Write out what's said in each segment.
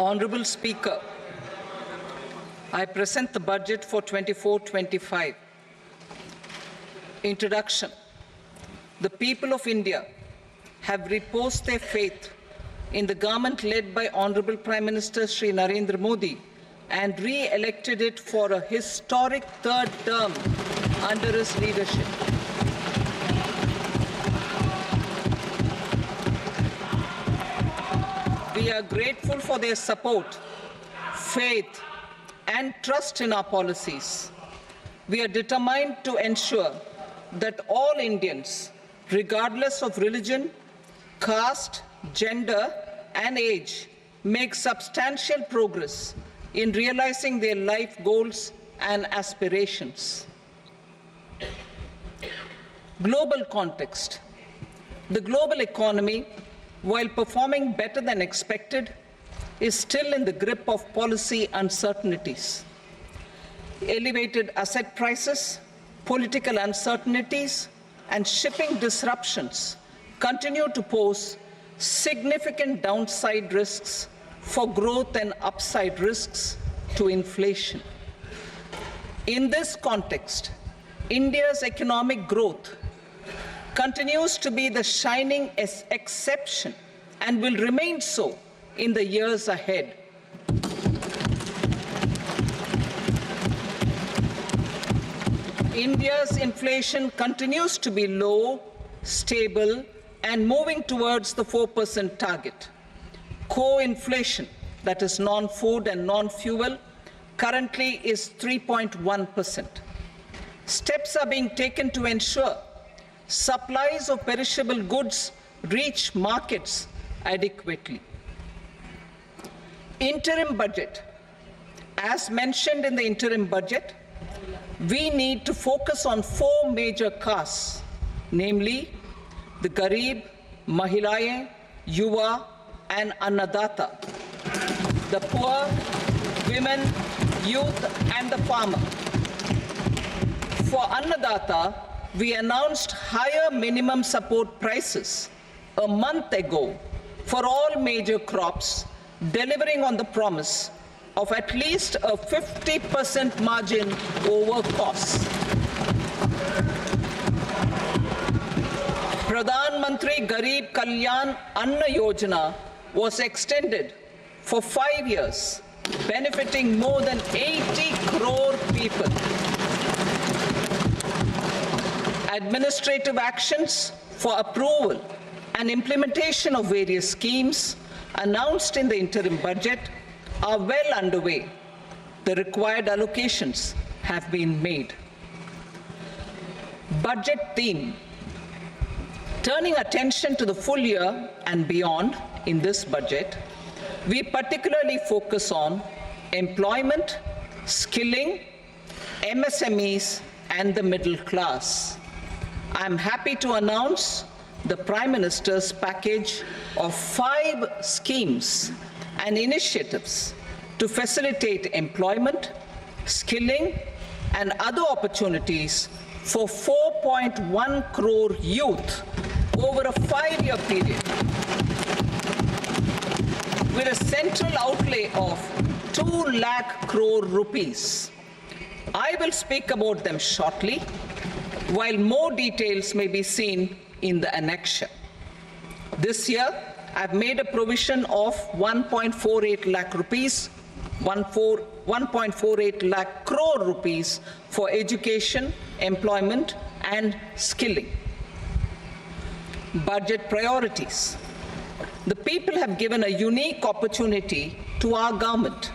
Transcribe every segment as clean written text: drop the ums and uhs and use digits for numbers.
Honorable Speaker, I present the budget for 24-25. Introduction. The people of India have reposed their faith in the government led by Honorable Prime Minister Shri Narendra Modi and re-elected it for a historic third term under his leadership. We are grateful for their support, faith, and trust in our policies. We are determined to ensure that all Indians, regardless of religion, caste, gender, and age, make substantial progress in realizing their life goals and aspirations. Global context. The global economy, while performing better than expected, is still in the grip of policy uncertainties. Elevated asset prices, political uncertainties, and shipping disruptions continue to pose significant downside risks for growth and upside risks to inflation. In this context, India's economic growth continues to be the shining exception and will remain so in the years ahead. India's inflation continues to be low, stable, and moving towards the 4% target. Core inflation, that is non-food and non-fuel, currently is 3.1%. Steps are being taken to ensure supplies of perishable goods reach markets adequately. Interim budget. As mentioned in the interim budget, we need to focus on 4 major castes, namely the Garib, Mahilaye, Yuva, and Annadata, the poor, women, youth, and the farmer. For Annadata, we announced higher minimum support prices a month ago for all major crops, delivering on the promise of at least a 50% margin over costs. Pradhan Mantri Garib Kalyan Anna Yojana was extended for 5 years, benefiting more than 80 crore people. Administrative actions for approval and implementation of various schemes announced in the interim budget are well underway. The required allocations have been made. Budget theme. Turning attention to the full year and beyond in this budget, we particularly focus on employment, skilling, MSMEs, and the middle class. I am happy to announce the Prime Minister's package of 5 schemes and initiatives to facilitate employment, skilling, and other opportunities for 4.1 crore youth over a 5-year period, with a central outlay of 2 lakh crore rupees. I will speak about them shortly, while more details may be seen in the annexure. This year, I've made a provision of 1.48 lakh rupees, 1.48 lakh crore rupees for education, employment, and skilling. Budget priorities. The people have given a unique opportunity to our government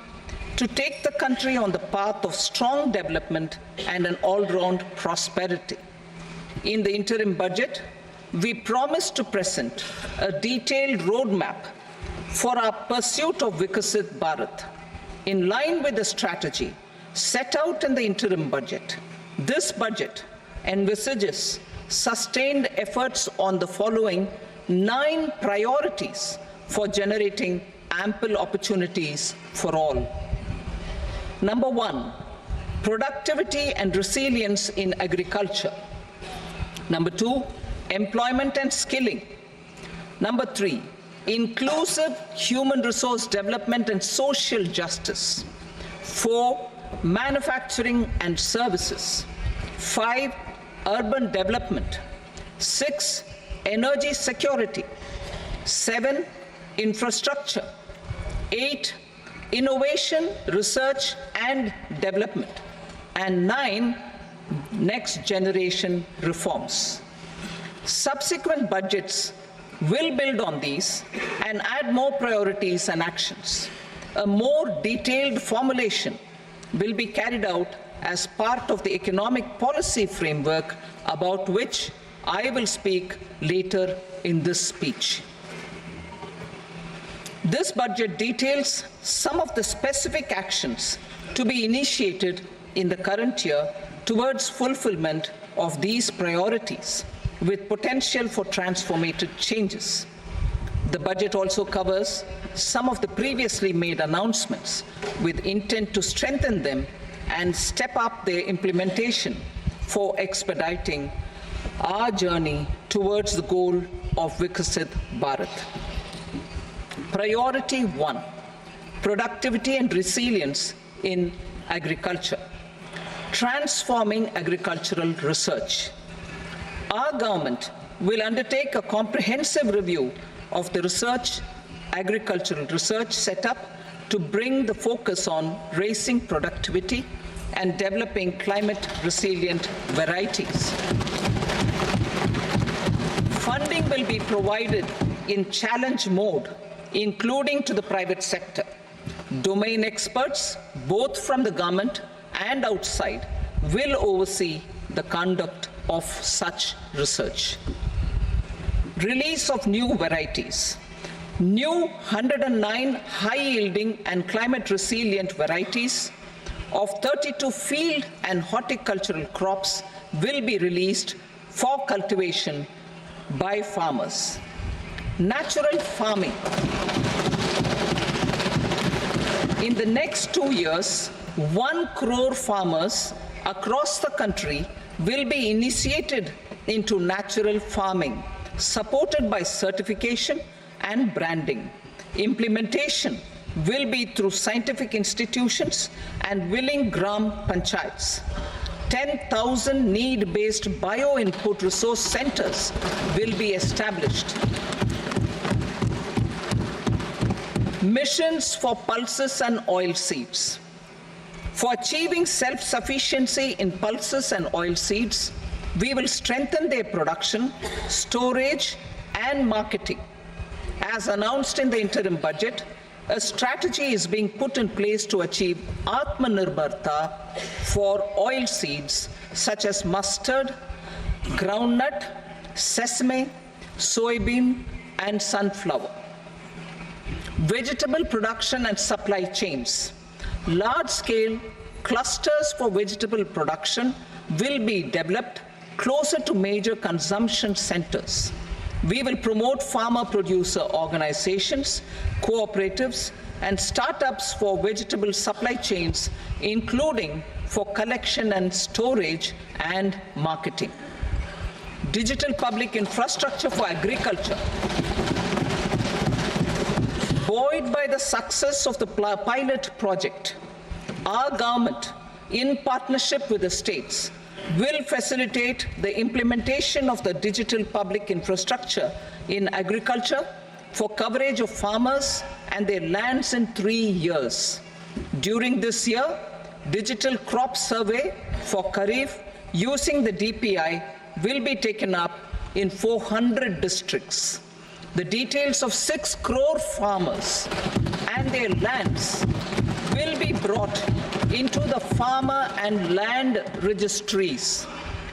to take the country on the path of strong development and an all-round prosperity. In the interim budget, we promise to present a detailed roadmap for our pursuit of Vikasit Bharat. In line with the strategy set out in the interim budget, this budget envisages sustained efforts on the following 9 priorities for generating ample opportunities for all. Number 1, productivity and resilience in agriculture. Number 2, employment and skilling. Number 3, inclusive human resource development and social justice. 4, manufacturing and services. 5, urban development. 6, energy security. 7, infrastructure. 8, innovation, research and development. And 9, next generation reforms. Subsequent budgets will build on these and add more priorities and actions. A more detailed formulation will be carried out as part of the economic policy framework about which I will speak later in this speech. This budget details some of the specific actions to be initiated in the current year towards fulfillment of these priorities, with potential for transformative changes. The budget also covers some of the previously made announcements with intent to strengthen them and step up their implementation for expediting our journey towards the goal of Vikasit Bharat. Priority 1, productivity and resilience in agriculture. Transforming agricultural research. Our government will undertake a comprehensive review of the agricultural research setup to bring the focus on raising productivity and developing climate-resilient varieties. Funding will be provided in challenge mode, including to the private sector. Domain experts, both from the government and outside, will oversee the conduct of such research. Release of new varieties. New 109 high-yielding and climate-resilient varieties of 32 field and horticultural crops will be released for cultivation by farmers. Natural farming. In the next 2 years, 1 crore farmers across the country will be initiated into natural farming, supported by certification and branding. Implementation will be through scientific institutions and willing gram panchayats. 10,000 need-based bio-input resource centers will be established. Missions for pulses and oil seeds. For achieving self-sufficiency in pulses and oil seeds, we will strengthen their production, storage, and marketing. As announced in the interim budget, a strategy is being put in place to achieve Atmanirbharta for oil seeds such as mustard, groundnut, sesame, soybean, and sunflower. Vegetable production and supply chains. Large-scale clusters for vegetable production will be developed closer to major consumption centers. We will promote farmer-producer organizations, cooperatives, and startups for vegetable supply chains, including for collection and storage and marketing. Digital public infrastructure for agriculture. Buoyed by the success of the pilot project, our government, in partnership with the states, will facilitate the implementation of the digital public infrastructure in agriculture for coverage of farmers and their lands in 3 years. During this year, digital crop survey for Garib using the DPI will be taken up in 400 districts. The details of 6 crore farmers and their lands will be brought into the farmer and land registries.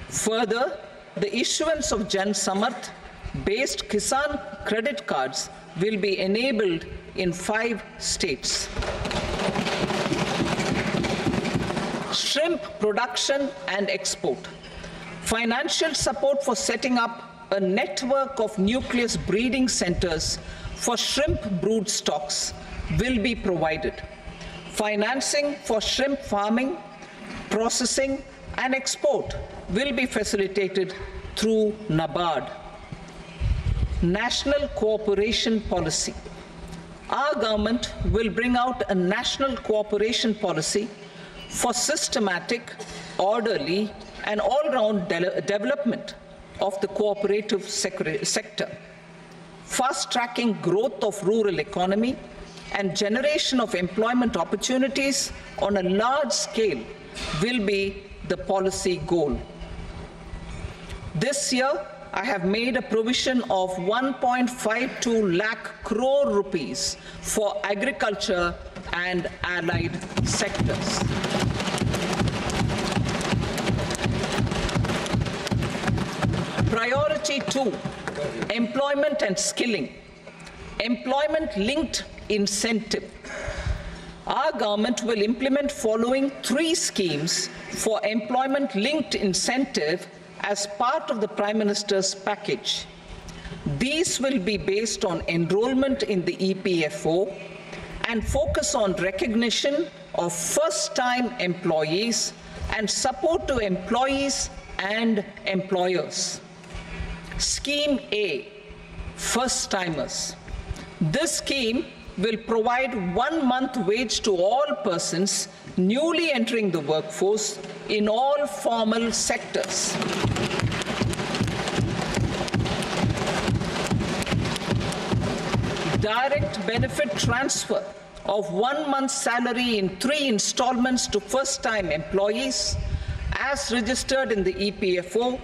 Further, the issuance of Jan Samarth-based Kisan credit cards will be enabled in 5 states. Shrimp production and export. Financial support for setting up a network of nucleus breeding centers for shrimp brood stocks will be provided. Financing for shrimp farming, processing, and export will be facilitated through NABARD. national cooperation policy. Our government will bring out a national cooperation policy for systematic, orderly, and all-round development of the cooperative sector, fast-tracking growth of rural economy and generation of employment opportunities on a large scale will be the policy goal. This year, I have made a provision of 1.52 lakh crore rupees for agriculture and allied sectors. Priority 2, employment and skilling. Employment-linked incentive. Our government will implement following 3 schemes for employment-linked incentive as part of the Prime Minister's package. These will be based on enrollment in the EPFO and focus on recognition of first-time employees and support to employees and employers. Scheme A, first-timers. This scheme will provide 1 month wage to all persons newly entering the workforce in all formal sectors. Direct benefit transfer of 1 month's salary in 3 installments to first-time employees as registered in the EPFO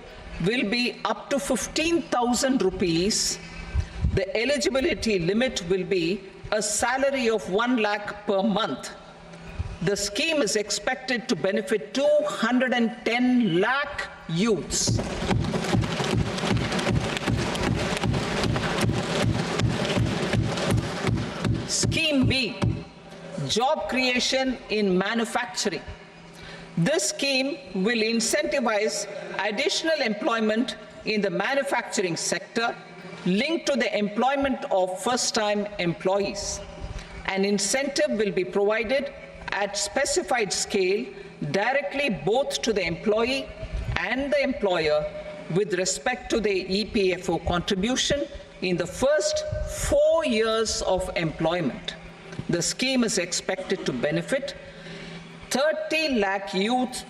will be up to 15,000 rupees. The eligibility limit will be a salary of 1 lakh per month. The scheme is expected to benefit 210 lakh youths. Scheme B, job creation in manufacturing. This scheme will incentivize additional employment in the manufacturing sector linked to the employment of first-time employees. An incentive will be provided at specified scale directly both to the employee and the employer with respect to the EPFO contribution in the first 4 years of employment. The scheme is expected to benefit 30 lakh youth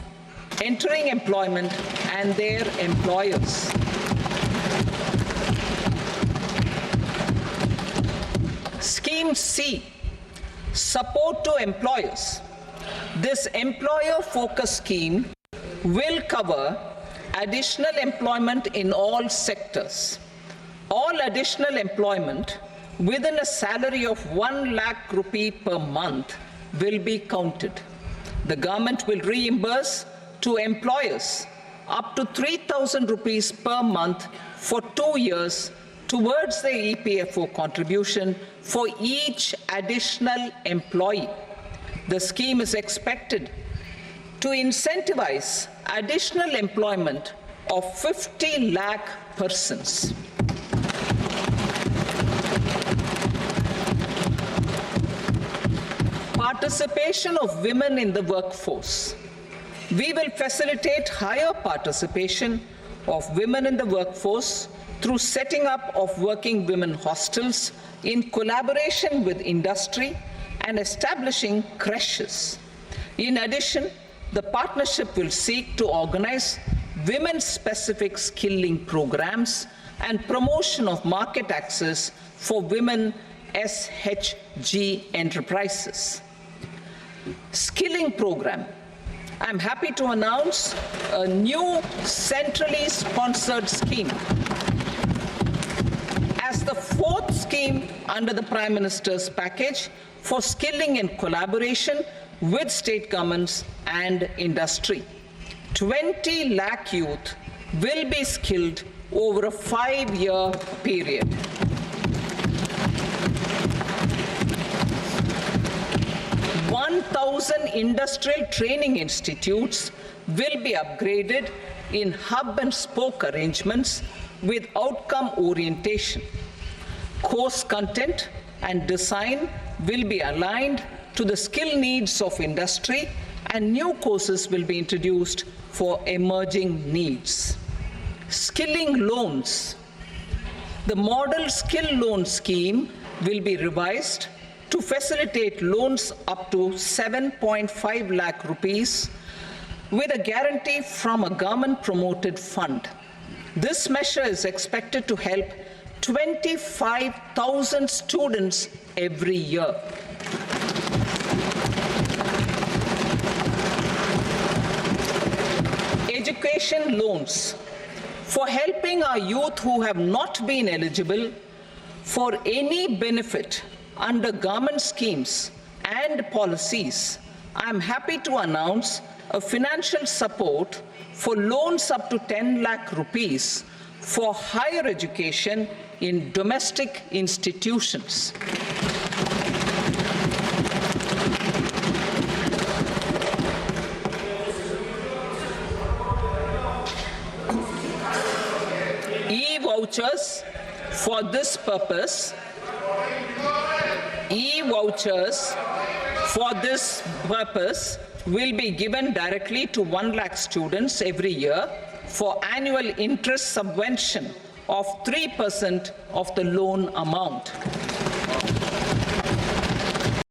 entering employment and their employers. Scheme C, support to employers. This employer-focused scheme will cover additional employment in all sectors. All additional employment within a salary of 1 lakh rupee per month will be counted. The government will reimburse to employers up to 3,000 rupees per month for 2 years towards the EPFO contribution for each additional employee. The scheme is expected to incentivize additional employment of 50 lakh persons. Participation of women in the workforce. We will facilitate higher participation of women in the workforce through setting up of working women hostels in collaboration with industry and establishing creches. In addition, the partnership will seek to organize women-specific skilling programs and promotion of market access for women SHG enterprises. Skilling program. I'm happy to announce a new centrally sponsored scheme as the 4th scheme under the Prime Minister's package for skilling in collaboration with state governments and industry. 20 lakh youth will be skilled over a 5-year period. Thousand industrial training institutes will be upgraded in hub and spoke arrangements with outcome orientation. Course content and design will be aligned to the skill needs of industry, and new courses will be introduced for emerging needs. Skilling loans. The model skill loan scheme will be revised to facilitate loans up to 7.5 lakh rupees with a guarantee from a government-promoted fund. This measure is expected to help 25,000 students every year. Education loans for helping our youth who have not been eligible for any benefit under government schemes and policies. I am happy to announce a financial support for loans up to 10 lakh rupees for higher education in domestic institutions. E-vouchers for this purpose. E-vouchers for this purpose will be given directly to 1 lakh students every year for annual interest subvention of 3% of the loan amount.